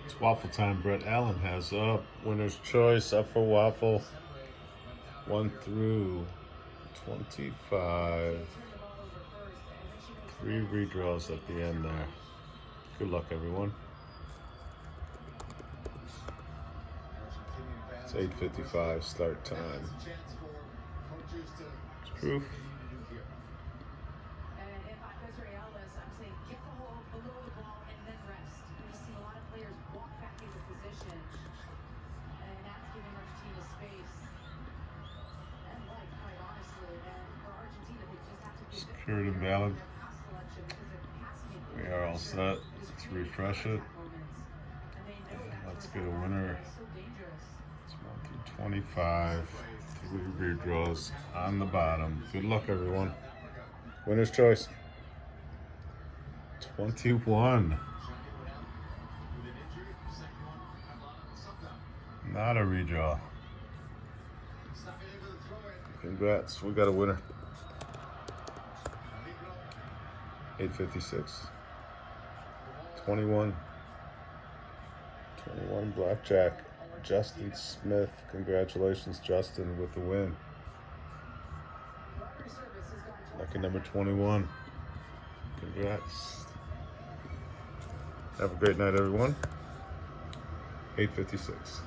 It's waffle time. Brett Allen has up. Winner's choice up for waffle. 1 through 25. 3 redraws at the end there. Good luck, everyone. It's 8:55 start time. It's proof. Secured and valid. We are all set. Let's refresh it. Let's get a winner. It's 1 through 25. 3 redraws on the bottom. Good luck, everyone. Winner's choice. 21. Not a redraw. Congrats, we got a winner. 8:56. 21 blackjack. Justin Smith. Congratulations, Justin, with the win. Lucky number 21. Congrats. Have a great night, everyone. 8:56.